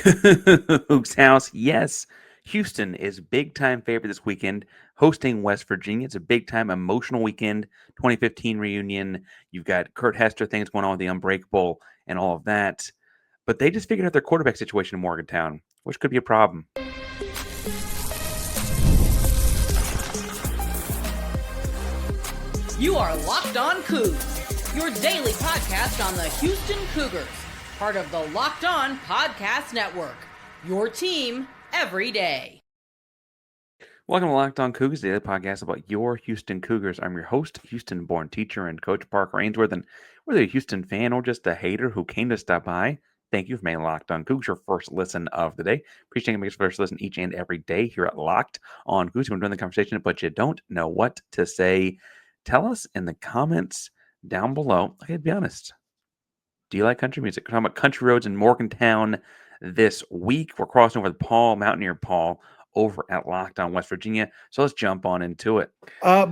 Coogs House, yes. Houston is big time favorite this weekend, hosting West Virginia. It's a big time emotional weekend. 2015 reunion. You've got KURT HESTER things going on with the Unbreakable and all of that. But they just figured out their quarterback situation in Morgantown, which could be a problem. You are Locked On Cougs, your daily podcast on the Houston Cougars, part of the Locked On Podcast Network, your team every day. Welcome to Locked On Cougars, the daily podcast about your Houston Cougars. I'm your host, Houston-born teacher and coach Parker Ainsworth, and whether you're a Houston fan or just a hater who came to stop by, thank you for making Locked On Cougars your first listen of the day. Appreciate you making your first listen each and every day here at Locked On Cougars. We're doing the conversation, but you don't know what to say. Tell us in the comments down below. Okay, to be honest, do you like country music? We're talking about country roads in Morgantown this week. We're crossing over the Paul, Mountaineer Paul, over at Locked On West Virginia. So let's jump on into it.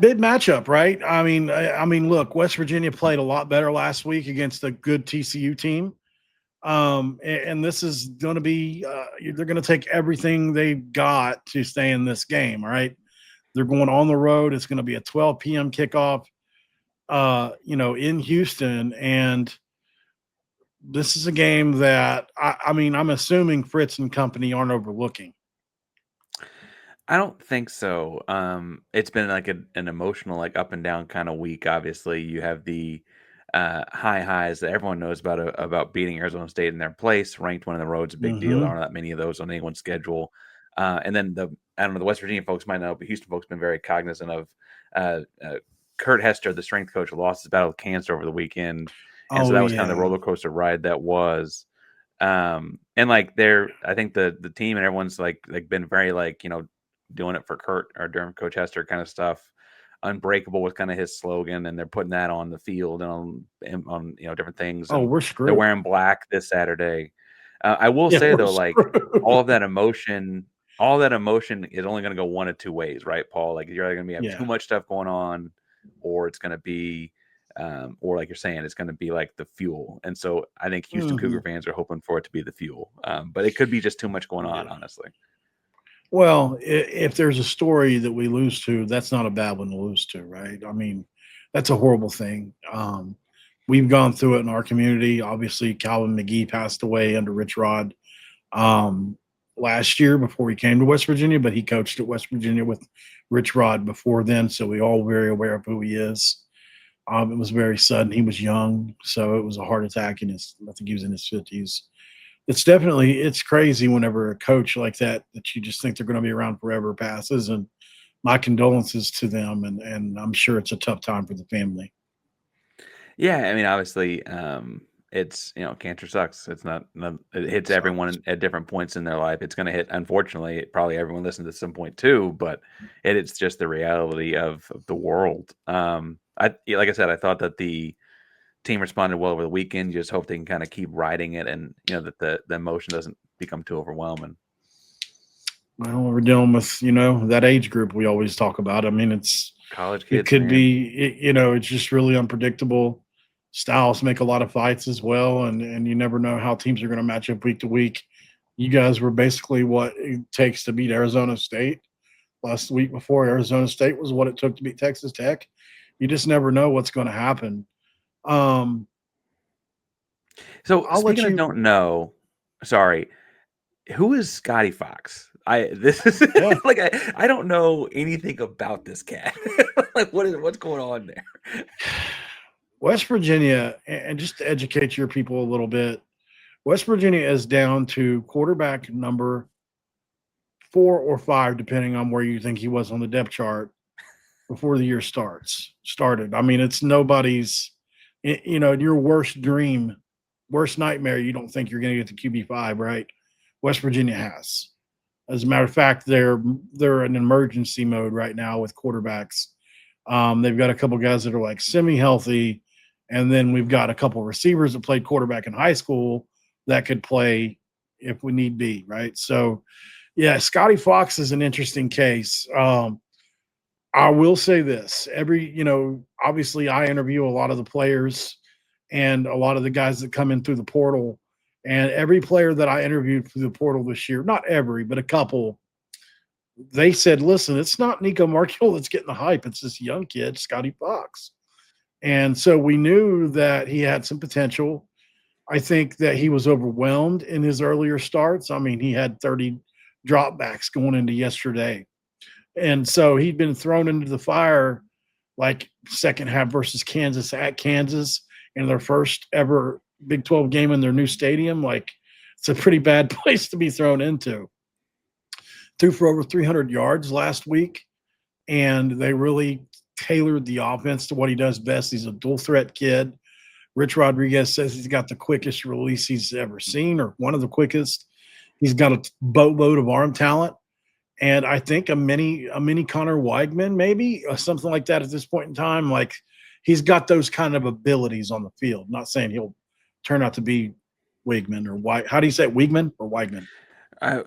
Big matchup, right? I mean, look, West Virginia played a lot better last week against a good TCU team. And this is going to be, they're going to take everything they've got to stay in this game, all right? They're going on the road. It's going to be a 12 p.m. kickoff, in Houston. And this is a game that, I'm assuming Fritz and company aren't overlooking. I don't think so. It's been like an emotional, like up and down kind of week. Obviously, you have the high highs that everyone knows about beating Arizona State in their place, ranked one of the roads, a big deal. There aren't that many of those on anyone's schedule. And then the West Virginia folks might know, but Houston folks been very cognizant of KURT HESTER, the strength coach, lost his battle with cancer over the weekend, and so that was kind of the roller coaster ride that was. And like I think the team and everyone's like been very doing it for KURT or during Coach HESTER kind of stuff. Unbreakable was kind of his slogan, and they're putting that on the field and on different things. Oh, we're screwed. They're wearing black this Saturday. I will say though, like all that emotion is only going to go one of two ways, right, Paul? Like you're either going to have too much stuff going on, or it's going to be, or like you're saying, it's going to be like the fuel. And so I think Houston Cougar fans are hoping for it to be the fuel, but it could be just too much going on, honestly. Well, if there's a story that we lose to, that's not a bad one to lose to, right? I mean, that's a horrible thing. We've gone through it in our community. Obviously, Calvin McGee passed away under Rich Rod last year before he came to West Virginia, but he coached at West Virginia with Rich Rod before then, so we all very aware of who he is. It was very sudden. He was young, so it was a heart attack I think he was in his 50s. It's crazy whenever a coach like that you just think they're going to be around forever passes, and my condolences to them. And I'm sure it's a tough time for the family. Yeah. I mean, obviously it's, cancer sucks. It's not, it hits everyone at different points in their life. It's going to hit, unfortunately, probably everyone listens at some point too, but it's just the reality of the world. Like I said, I thought that the team responded well over the weekend. You just hope they can kind of keep riding it, and that the emotion doesn't become too overwhelming. Well, we're dealing with that age group we always talk about. I mean, it's college kids. It could be it's just really unpredictable. Styles make a lot of fights as well, and you never know how teams are going to match up week to week. You guys were basically what it takes to beat Arizona State last week. Before Arizona State was what it took to beat Texas Tech. You just never know what's going to happen. So speaking of don't know, sorry, who is Scotty Fox? I don't know anything about this cat. Like what's going on there? West Virginia, and just to educate your people a little bit, West Virginia is down to quarterback number 4 or 5, depending on where you think he was on the depth chart before the year started. I mean, it's nobody's. Your worst dream, worst nightmare, you don't think you're going to get to QB5, right? West Virginia has. As a matter of fact, they're in emergency mode right now with quarterbacks. They've got a couple guys that are like semi-healthy, and then we've got a couple receivers that played quarterback in high school that could play if we need be, right? So, yeah, Scotty Fox is an interesting case. I will say this, obviously I interview a lot of the players and a lot of the guys that come in through the portal, And every player that I interviewed through the portal this year, not every, but a couple, they said, listen, it's not Nico Markule that's getting the hype. It's this young kid, Scotty Fox. And so we knew that he had some potential. I think that he was overwhelmed in his earlier starts. I mean, he had 30 dropbacks going into yesterday. And so he'd been thrown into the fire like second half versus Kansas at Kansas in their first ever Big 12 game in their new stadium. Like, it's a pretty bad place to be thrown into. Threw for over 300 yards last week, and they really tailored the offense to what he does best. He's a dual threat kid. Rich Rodriguez says he's got the quickest release he's ever seen, or one of the quickest. He's got a boatload of arm talent. And I think a mini Connor Weigman, maybe, or something like that at this point in time. Like, he's got those kind of abilities on the field. Not saying he'll turn out to be Weigman or White. How do you say it, Weigman or Weigman?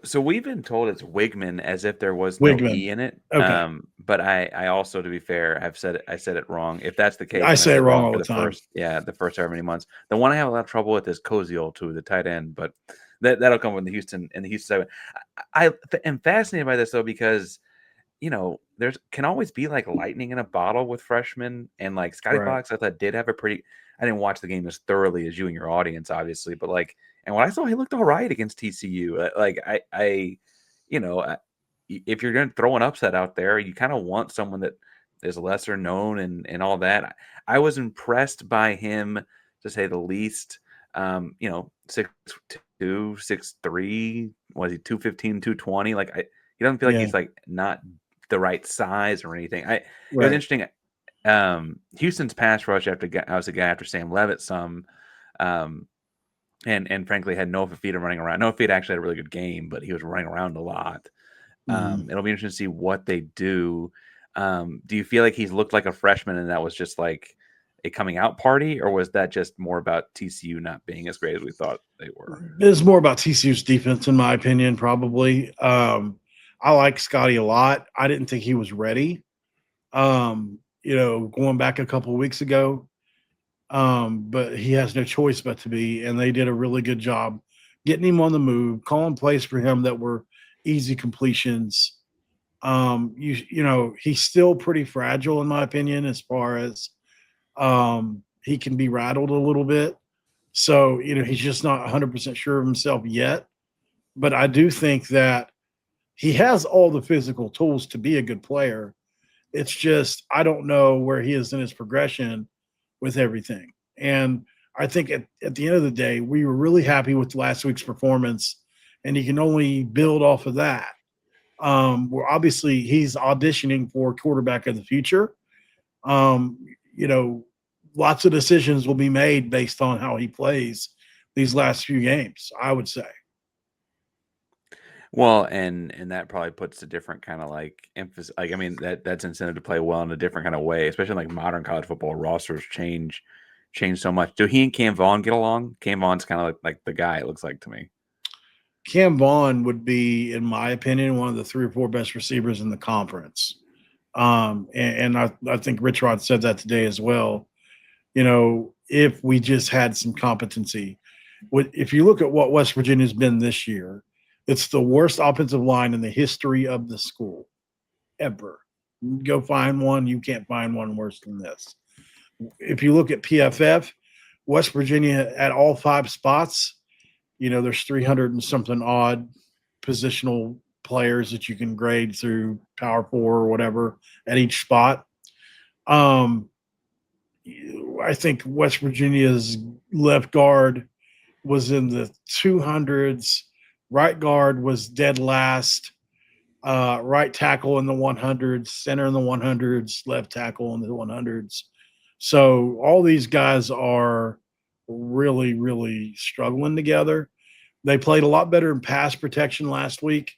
So we've been told it's Wigman as if there was no Weigman. E in it. Okay. But I also, to be fair, I said it wrong. If that's the case, I say it wrong all for the time. the first however many months. The one I have a lot of trouble with is Koziol too, the tight end, but that'll come with the Houston side. I am fascinated by this though, because there's can always be like lightning in a bottle with freshmen, and like Scotty Right. Fox, I thought did have a pretty. I didn't watch the game as thoroughly as you and your audience, obviously, but like, and when I saw he looked all right against TCU, like if you're going to throw an upset out there, you kind of want someone that is lesser known and all that. I was impressed by him, to say the least. 6'2", 6'3", was he 215, 220? Like, he doesn't feel like Yeah. he's like not the right size or anything. It was Right. interesting. Houston's pass rush I was a guy after Sam Levitt some, and frankly had Noah Fafita running around. Noah Fafita actually had a really good game, but he was running around a lot. It'll be interesting to see what they do. Do you feel like he's looked like a freshman and that was just like a coming out party, or was that just more about TCU not being as great as we thought they were? It's more about TCU's defense, in my opinion, probably. I like Scotty a lot. I didn't think he was ready. Going back a couple of weeks ago, but he has no choice but to be, and they did a really good job getting him on the move, calling plays for him that were easy completions. He's still pretty fragile, in my opinion, as far as he can be rattled a little bit. So, he's just not 100% sure of himself yet. But I do think that he has all the physical tools to be a good player. It's just, I don't know where he is in his progression with everything. And I think at the end of the day, we were really happy with last week's performance, and he can only build off of that. Where obviously he's auditioning for quarterback of the future. Lots of decisions will be made based on how he plays these last few games, I would say. Well, and that probably puts a different kind of like emphasis. Like, I mean, that's incentive to play well in a different kind of way, especially in like modern college football rosters change so much. Do he and Cam Vaughn get along? Cam Vaughn's kind of like the guy, it looks like to me. Cam Vaughn would be, in my opinion, one of the 3 or 4 best receivers in the conference. And I think Rich Rod said that today as well. If we just had some competency. If you look at what West Virginia's been this year, it's the worst offensive line in the history of the school ever. Go find one. You can't find one worse than this. If you look at PFF, West Virginia at all 5 spots, there's 300 and something odd positional players that you can grade through Power 4 or whatever at each spot. I think West Virginia's left guard was in the 200s. Right guard was dead last. Right tackle in the 100s. Center in the 100s. Left tackle in the 100s. So all these guys are really, really struggling together. They played a lot better in pass protection last week.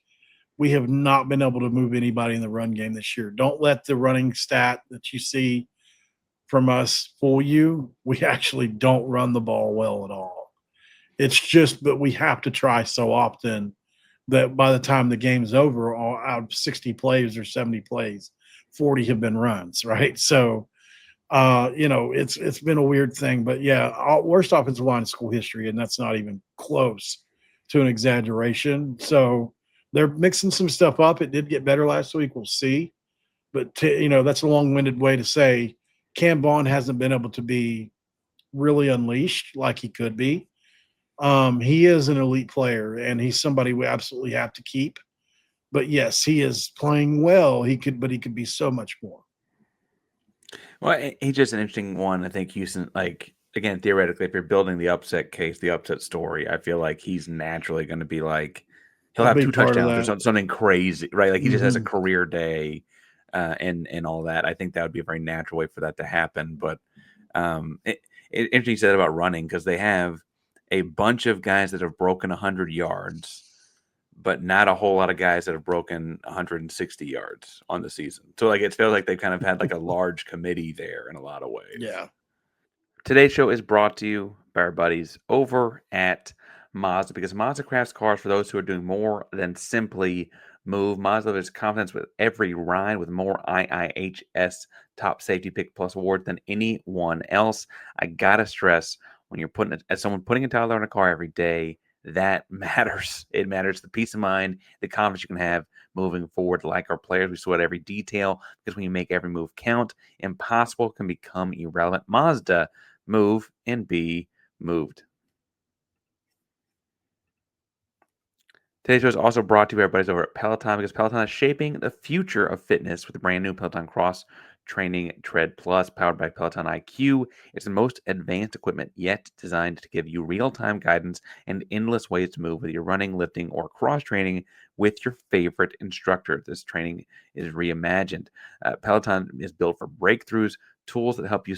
We have not been able to move anybody in the run game this year. Don't let the running stat that you see from us fool you. We actually don't run the ball well at all. It's just that we have to try so often that by the time the game's over, out of 60 plays or 70 plays, 40 have been runs, right? So It's been a weird thing, but yeah, worst offensive line in school history, and that's not even close to an exaggeration. So they're mixing some stuff up. It did get better last week. We'll see, but that's a long-winded way to say Cam Vaughn hasn't been able to be really unleashed like he could be. He is an elite player, and he's somebody we absolutely have to keep. But yes, he is playing well. But he could be so much more. Well, he's just an interesting one. I think Houston, like, again, theoretically, if you're building the upset case, the upset story, I feel like he's naturally going to be like, he'll A have 2 big part of touchdowns or that. something crazy, right? Like he just has a Mhm. career day, and all that. I think that would be a very natural way for that to happen. But interesting you said about running, because they have a bunch of guys that have broken 100 yards, but not a whole lot of guys that have broken 160 yards on the season. So like it feels like they've kind of had like a large committee there in a lot of ways. Yeah. Today's show is brought to you by our buddies over at Mazda, because Mazda crafts cars for those who are doing more than simply move. Mazda delivers confidence with every ride, with more IIHS Top Safety Pick Plus awards than anyone else. I gotta stress, when you're as someone putting a Tyler in a car every day, that matters. It matters the peace of mind, the confidence you can have moving forward. Like our players, we sweat every detail, because when you make every move count, impossible can become irrelevant. Mazda, move and be moved. Today's show is also brought to you by our buddies over at Peloton, because Peloton is shaping the future of fitness with the brand new Peloton Cross Training Tread Plus, powered by Peloton IQ. It's the most advanced equipment yet, designed to give you real-time guidance and endless ways to move, whether you're running, lifting, or cross training with your favorite instructor. This training is reimagined. Peloton is built for breakthroughs, tools that help you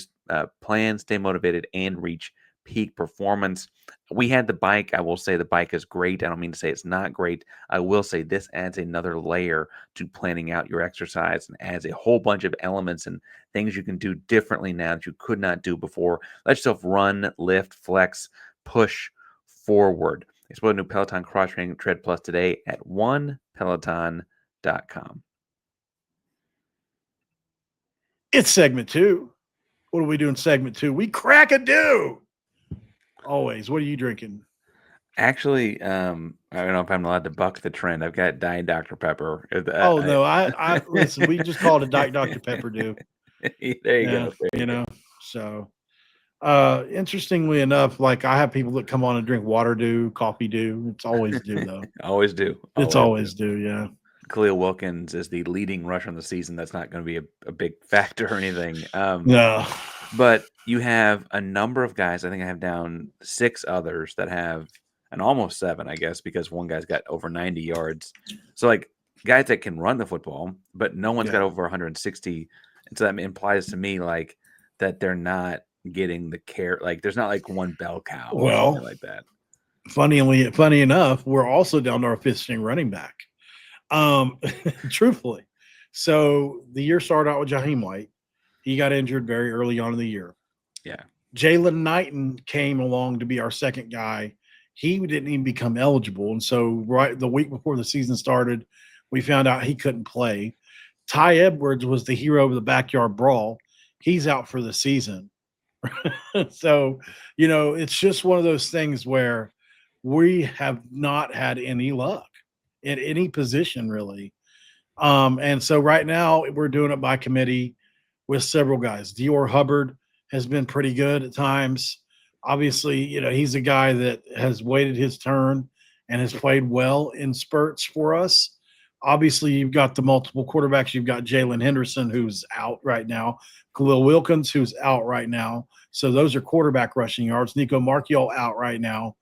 plan, stay motivated, and reach peak performance. We had the bike. I will say the bike is great. I don't mean to say it's not great. I will say this adds another layer to planning out your exercise, and adds a whole bunch of elements and things you can do differently now that you could not do before. Let yourself run, lift, flex, push forward. Explore the new Peloton Cross Training Tread Plus today at onepeloton.com. It's segment 2. What do we do in segment 2? We crack a do. Always. What are you drinking? Actually, I don't know if I'm allowed to buck the trend. I've got Diet Dr. Pepper. Oh no, I listen. We just called it Dr. Pepper do. There you go. There you go. So, interestingly enough, like I have people that come on and drink water do, coffee do. It's always do though. Always do. It's always do. Yeah. Khalil Wilkins is the leading rusher on the season. That's not going to be a big factor or anything. No. But you have a number of guys. I think I have down 6 others that have, and almost 7, I guess, because one guy's got over 90 yards. So like guys that can run the football, but no one's got over 160. And so that implies to me like that they're not getting the care. Like there's not like one bell cow or something like that. Funny enough, we're also down to our 5th string running back. Truthfully. So the year started out with Jaheim White. He got injured very early on in the year. Yeah. Jalen Knighton came along to be our second guy. He didn't even become eligible. And so right the week before the season started, we found out he couldn't play. Ty Edwards was the hero of the backyard brawl. He's out for the season. So, it's just one of those things where we have not had any luck in any position really. And so right now we're doing it by committee with several guys. Dior Hubbard has been pretty good at times. Obviously, he's a guy that has waited his turn and has played well in spurts for us. Obviously, you've got the multiple quarterbacks. You've got Jalen Henderson, who's out right now. Khalil Wilkins, who's out right now. So those are quarterback rushing yards. Nico Marchiol out right now.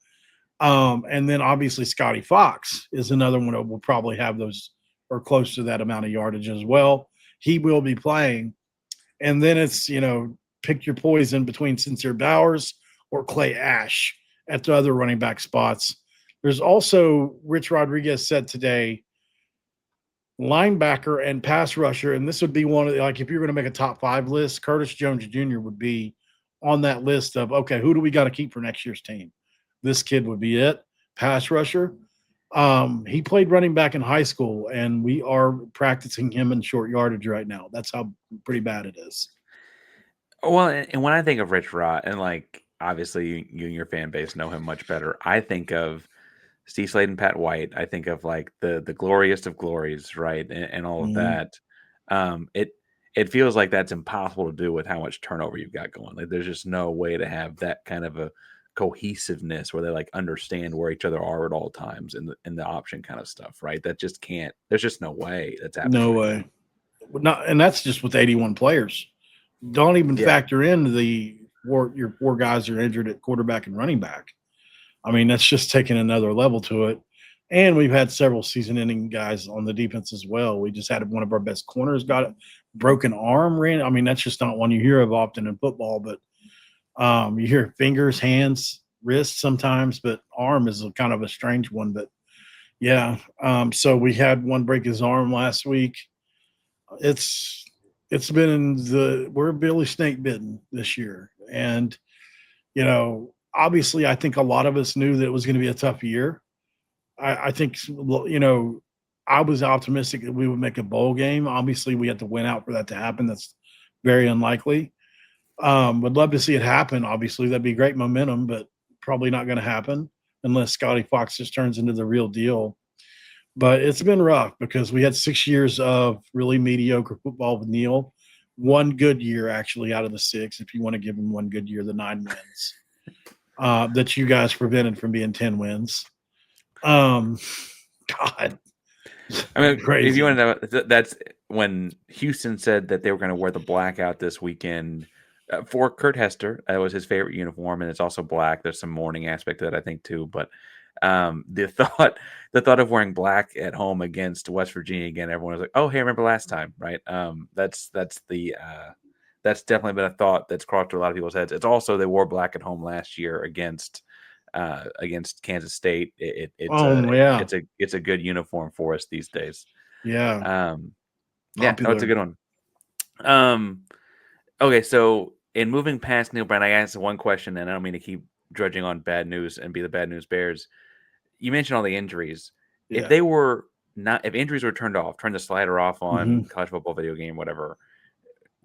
And then obviously Scotty Fox is another one that will probably have those or close to that amount of yardage as well. He will be playing. And then it's, pick your poison between Sincere Bowers or Clay Ash at the other running back spots. There's also, Rich Rodriguez said today, linebacker and pass rusher. And this would be one of the, like, if you're going to make a top 5 list, Curtis Jones Jr. would be on that list of, okay, who do we got to keep for next year's team? This kid would be it. Pass rusher. He played running back in high school, and we are practicing him in short yardage right now. That's how pretty bad it is. Well, and when I think of Rich Rod, and like obviously you and your fan base know him much better, I think of Steve Slade and Pat White. I think of like the gloriest of glories, right, and all of Mhm. that. It feels like that's impossible to do with how much turnover you've got going. Like there's just no way to have that kind of a cohesiveness where they like understand where each other are at all times in the option kind of stuff, right? That just can't. There's just no way that's happening No right now. way. Not, and that's just with 81 players. Don't even Yeah. factor in your four guys are injured at quarterback and running back. I mean, that's just taking another level to it. And we've had several season-ending guys on the defense as well. We just had one of our best corners got a broken arm. I mean, that's just not one you hear of often in football, but you hear fingers, hands, wrists sometimes, but arm is a kind of a strange one. But yeah, so we had one break his arm last week. It's it's been in we're Billy Snake bitten this year, and obviously, I think a lot of us knew that it was going to be a tough year. I think I was optimistic that we would make a bowl game. Obviously, we had to win out for that to happen. That's very unlikely. Would love to see it happen. Obviously, that'd be great momentum, but probably not going to happen unless Scotty Fox just turns into the real deal. But it's been rough because we had 6 years of really mediocre football with Neil. One good year, actually, out of the six, if you want to give him one good year, the 9 wins that you guys prevented from being 10 wins. Um, God, I mean, if you crazy. want to know, that's when Houston said that they were going to wear the blackout this weekend for KURT HESTER. That was his favorite uniform, and it's also black. There's some mourning aspect to that, I think, too. But the thought of wearing black at home against West Virginia again, everyone was like, "Oh, hey, remember last time, right?" That's definitely been a thought that's crossed through a lot of people's heads. It's also they wore black at home last year against Kansas State. Oh yeah, It's a good uniform for us these days. yeah, Um, yeah, no, it's a popular. good one. Um, okay, so in moving past Neil Brown, I asked one question, and I don't mean to keep drudging on bad news and be the bad news bears. You mentioned all the injuries. If Yeah. they were not, if injuries were turned off, turn the slider off on hmm college football video game, whatever,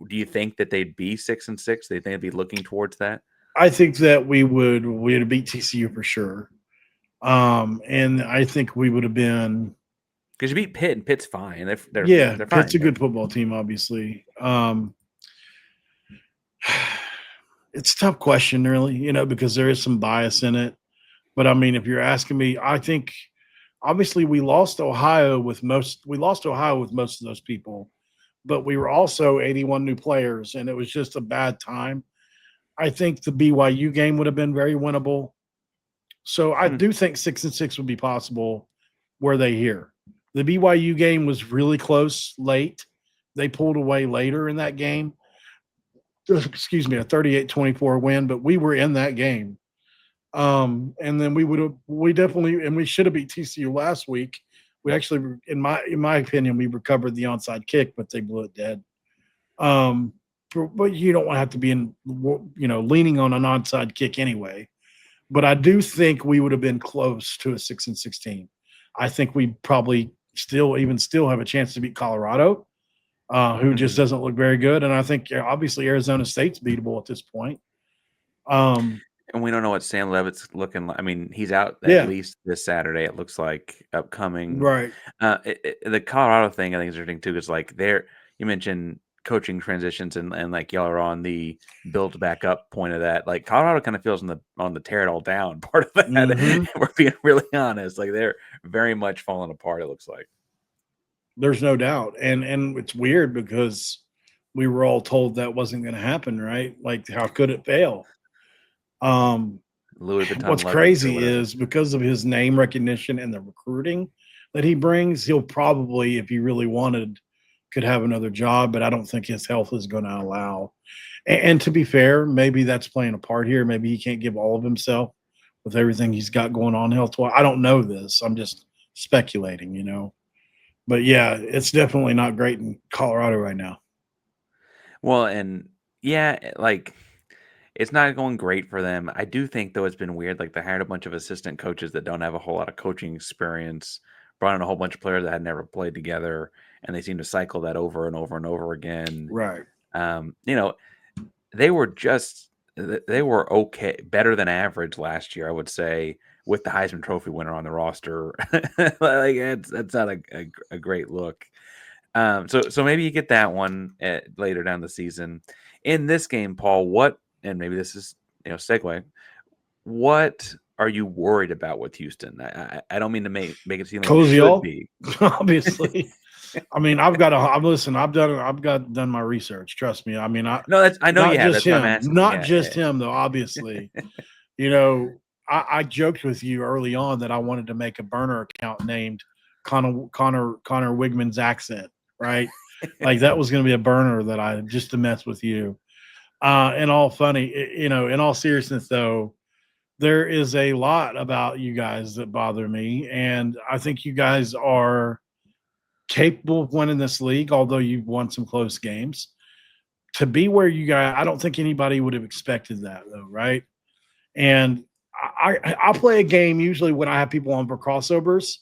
do you think that they'd be 6-6? Do you think they'd be looking towards that? I think that we would beat TCU for sure. And I think we would have been. Because you beat Pitt, and Pitt's fine. Yeah, They're Pitt's fine. a good football team, obviously. It's a tough question, really, because there is some bias in it. But I mean, if you're asking me, I think obviously we lost Ohio with most of those people, but we were also 81 new players, and it was just a bad time. I think the BYU game would have been very winnable. So I Hmm. do think 6-6 would be possible were they here. The BYU game was really close late. They pulled away later in that game. Excuse me, a 38-24 win, but we were in that game. And then we definitely, and we should have beat TCU last week. We actually, in my opinion, we recovered the onside kick, but they blew it dead. Um, but you don't want to have to be leaning on an onside kick anyway. But I do think we would have been close to a 6-16. I think we probably still have a chance to beat Colorado, who just Mhm. doesn't look very good. And I think obviously Arizona State's beatable at this point. Um, And we don't know what Sam Levitt's looking like. I mean, he's out at yeah, least this Saturday, it looks like, upcoming. right. The Colorado thing I think is interesting too, is like you mentioned coaching transitions and like y'all are on the build back up point of that. Like Colorado kind of feels on the tear it all down part of that. hmm We're being really honest. Like they're very much falling apart, it looks like. There's no doubt, and it's weird because we were all told that wasn't going to happen, right? Like, how could it fail? Um, Louis Vuitton what's luggage or crazy whatever. is because of his name recognition and the recruiting that he brings, he'll probably, if he really wanted, could have another job. But I don't think his health is going to allow. And to be fair, maybe that's playing a part here. Maybe he can't give all of himself with everything he's got going on health wise. I don't know this. I'm just speculating. But yeah, it's definitely not great in Colorado right now. Well, and yeah, like it's not going great for them. I do think though it's been weird. Like they hired a bunch of assistant coaches that don't have a whole lot of coaching experience, brought in a whole bunch of players that had never played together, and they seem to cycle that over and over and over again. Right. You know, they were okay, better than average last year, I would say, with the Heisman Trophy winner on the roster. Like that's not a great look. So maybe you get that one later down the season. In this game, Paul, and maybe this is segue. What are you worried about with Houston? I don't mean to make it seem like you should Koziol, be. obviously. I mean, I've listen. I've done my research. Trust me. I mean, No, I know you not have. just That's what I'm him, asking. not Yeah, just yeah. him though. Obviously, you know, I joked with you early on that I wanted to make a burner account named Connor Wigman's accent, right? Like that was going to be a burner that I just to mess with you. In all in all seriousness though, there is a lot about you guys that bother me, and I think you guys are capable of winning this league, although you've won some close games. To be where you guys, I don't think anybody would have expected that, though, right? And I'll play a game usually when I have people on for crossovers.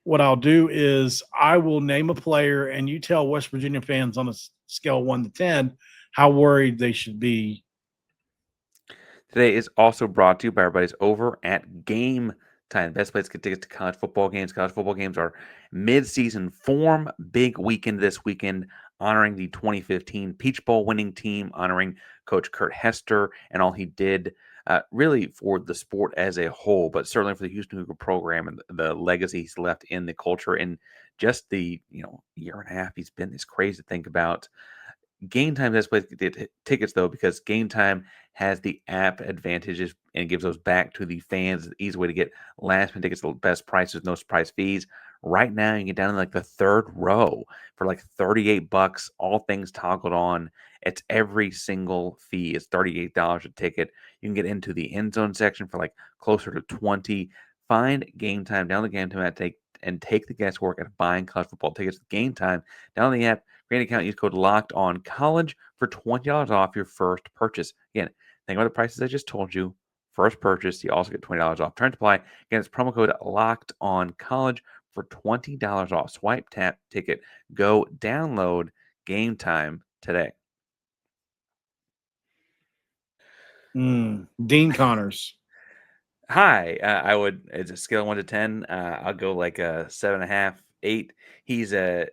What I'll do is I will name a player, and you tell West Virginia fans on a scale 1 to 10 how worried they should be. Today is also brought to you by our buddies over at Game Time. Best place to get tickets to college football games. College football games are mid-season form. Big weekend this weekend, honoring the 2015 Peach Bowl winning team, honoring Coach KURT HESTER and all he did, really for the sport as a whole, but certainly for the Houston Cougar program and the legacy he's left in the culture and just the year and a half he's been. It's crazy to think about. Game Time is place to get tickets though, because Game Time has the app advantages and gives those back to the fans. The easy way to get last minute tickets, the best prices, no surprise fees. Right now, you can get down in like the third row for like $38. All things toggled on. It's every single fee is $38 a ticket. You can get into the end zone section for like closer to 20. Find Game Time, down the Game Time app, take the guesswork at buying college football tickets. Game Time, down the app. Create an account, use code Locked On College for $20 off your first purchase. Again, think about the prices I just told you. First purchase, you also get $20 off. Turn to apply. Again, it's promo code Locked On College for $20 off. Swipe, tap, ticket. Go download Game Time today. Dean Connors. Hi, it's a scale of 1 to 10. I'll go like a 7.5, 8. I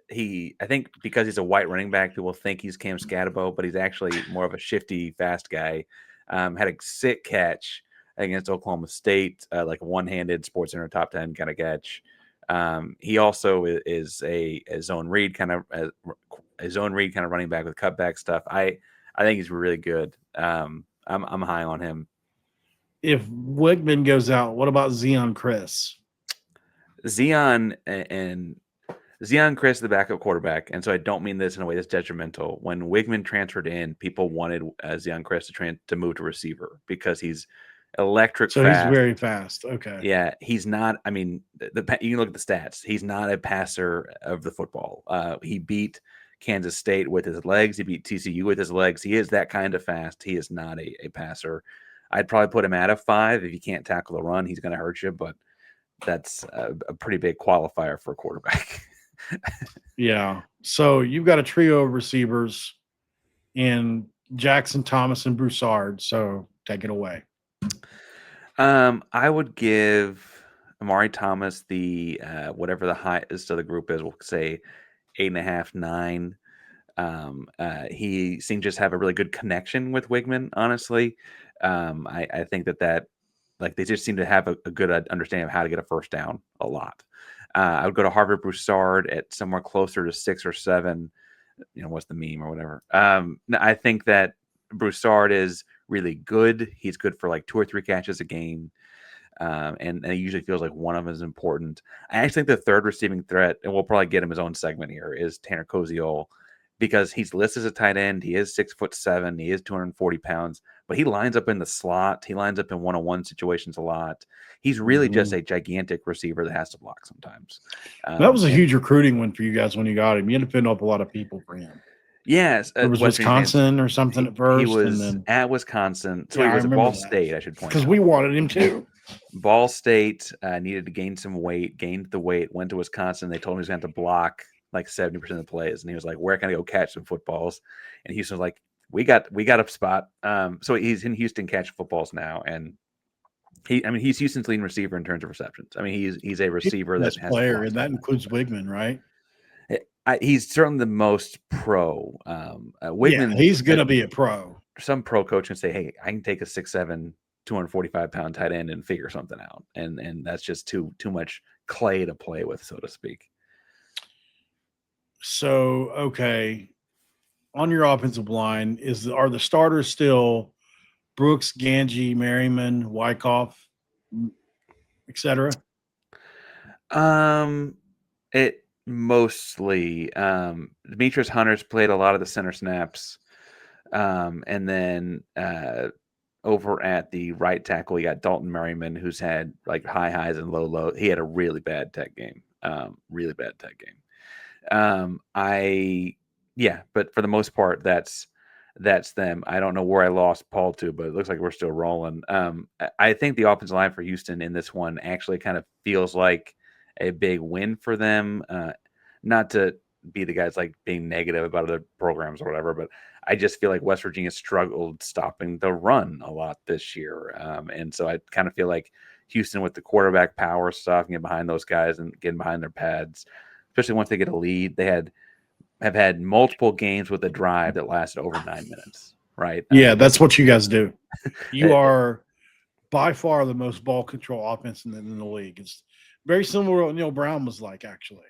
think because he's a white running back, people think he's Cam Scatabo, but he's actually more of a shifty, fast guy. Had a sick catch against Oklahoma State, like a one-handed Sports Center top 10 kind of catch. He also is a zone read kind of running back with cutback stuff. I think he's really good. I'm high on him. If Wigman goes out, what about Zion Chris? Zion Chris, the backup quarterback, and so I don't mean this in a way that's detrimental. When Wigman transferred in, people wanted Zion Chris to move to receiver because he's electric So fast. he's very fast. Okay. Yeah, he's not. I mean, you can look at the stats. He's not a passer of the football. He beat Kansas State with his legs. He beat TCU with his legs. He is that kind of fast. He is not a passer. I'd probably put him at a 5. If you can't tackle the run, he's going to hurt you, but that's a pretty big qualifier for a quarterback. Yeah. So you've got a trio of receivers in Jackson, Thomas, and Broussard. So take it away. I would give Amari Thomas the whatever the highest of the group is. We'll say 8.5, 9. He seems just have a really good connection with Wigman. Honestly, I think that like they just seem to have a good understanding of how to get a first down a lot. I would go to Harvard Broussard at somewhere closer to 6 or 7. What's the meme or whatever. I think that Broussard is really good. He's good for like 2 or 3 catches a game. And he usually feels like one of them is important. I actually think the third receiving threat, and we'll probably get him his own segment here, is Tanner Koziol, because he's listed as a tight end. He is 6'7". He is 240 pounds, but he lines up in the slot. He lines up in one-on-one situations a lot. He's really just a gigantic receiver that has to block sometimes. That was a huge recruiting win for you guys when you got him. You had to pick up a lot of people for him. Yes, it was Wisconsin or something at first. He was and then, at Wisconsin. So yeah, he was at Ball State, I should point out. Because we wanted him too. Ball State needed to gain some weight, gained the weight, went to Wisconsin. They told him he was going to have to block like 70% of the plays. And he was like, where can I go catch some footballs? And Houston was like, we got a spot. So he's in Houston catching footballs now, and he's Houston's leading receiver in terms of receptions. I mean, he's a He's receiver the that best has player, and velocity. that includes Wigman, right? He's certainly the most pro. Yeah, Wigman, he's gonna be a pro. some pro coach can say, "Hey, I can take a 6'7", 245-pound tight end and figure something out," and that's just too much clay to play with, so to speak. So, okay, on your offensive line, are the starters still Brooks, Ganji, Merriman, Wyckoff, etc.? It mostly Demetrius Hunter's played a lot of the center snaps, and then over at the right tackle, you got Dalton Merriman, who's had like high highs and low low. He had a really bad tech game, really bad tech game. I Yeah, but for the most part, that's them. I don't know where I lost Paul to, but it looks like we're still rolling. I think the offensive line for Houston in this one actually kind of feels like a big win for them. Not to be the guys like being negative about other programs or whatever, but I just feel like West Virginia struggled stopping the run a lot this year, and so I kind of feel like Houston with the quarterback power stuff and getting behind those guys and getting behind their pads, especially once they get a lead. They have had multiple games with a drive that lasted over 9 minutes, right? Yeah, that's what you guys do. You It- are by far the most ball control offense in the league. It's very similar to what Neil Brown was like, actually.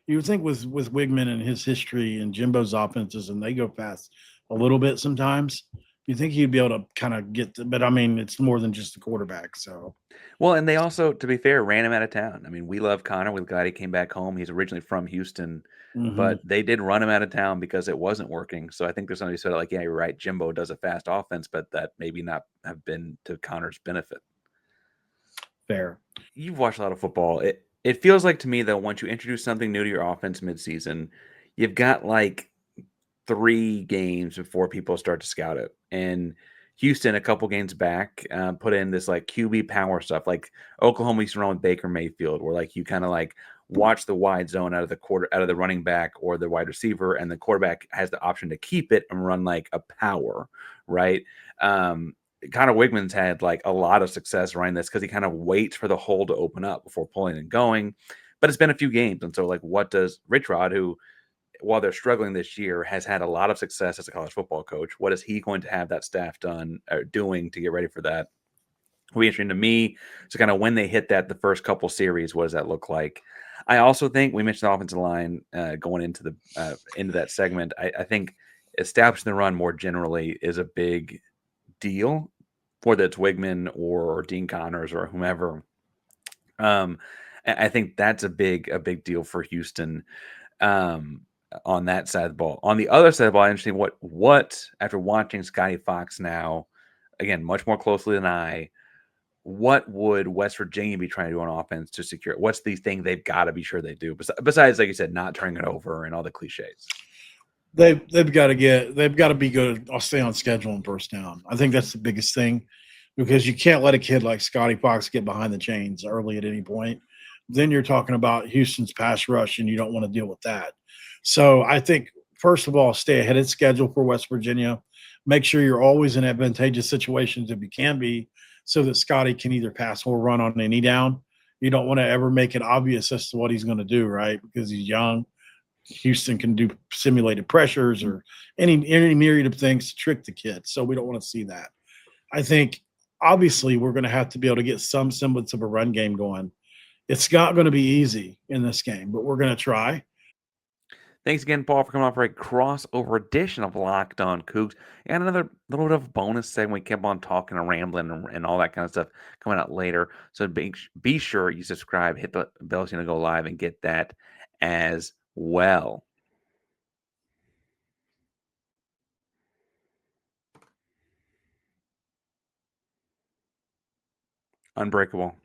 You would think with Wigman and his history and Jimbo's offenses, and they go fast a little bit sometimes. You think he'd be able to kind of but I mean, it's more than just the quarterback. So, well, and they also, to be fair, ran him out of town. I mean, we love Connor. We're glad he came back home. He's originally from Houston, mhm. but they did run him out of town because it wasn't working. So I think there's somebody who said, like, yeah, you're right. Jimbo does a fast offense, but that maybe not have been to Connor's benefit. Fair. You've watched a lot of football. It feels like to me that once you introduce something new to your offense midseason, you've got like 3 games before people start to scout it. And Houston, a couple games back, put in this like QB power stuff, like Oklahoma used to run with Baker Mayfield, where like you kind of like watch the wide zone out of the running back or the wide receiver, and the quarterback has the option to keep it and run like a power, right? Um, Connor Wigman's had like a lot of success running this because he kind of waits for the hole to open up before pulling and going. But it's been a few games, and so like, what does Rich Rod, who while they're struggling this year, has had a lot of success as a college football coach. What is he going to have that staff done or doing to get ready for that? Will be interesting to me. So kind of when they hit that, the first couple series, what does that look like? I also think we mentioned the offensive line going into that segment. I think establishing the run more generally is a big deal, whether it's Wigman or Dean Connors or whomever. Um, I think that's a big deal for Houston. Um, on that side of the ball. On the other side of the ball, interesting what after watching Scotty Fox now, again, much more closely than what would West Virginia be trying to do on offense to secure it? What's the thing they've got to be sure they do? Besides, like you said, not turning it over and all the cliches. They've got to be good. I'll stay on schedule and first down. I think that's the biggest thing because you can't let a kid like Scotty Fox get behind the chains early at any point. Then you're talking about Houston's pass rush, and you don't want to deal with that. So I think first of all, stay ahead of schedule for West Virginia. Make sure you're always in advantageous situations if you can be, so that Scotty can either pass or run on any down. You don't want to ever make it obvious as to what he's going to do, right? Because he's young. Houston can do simulated pressures or any myriad of things to trick the kid. So we don't want to see that. I think obviously we're going to have to be able to get some semblance of a run game going. It's not going to be easy in this game, but we're going to try. Thanks again, Paul, for coming on for a crossover edition of Locked On Cougs. And another little bit of bonus segment. We kept on talking and rambling and all that kind of stuff coming out later. So be sure you subscribe, hit the bell so you go live and get that as well. Unbreakable.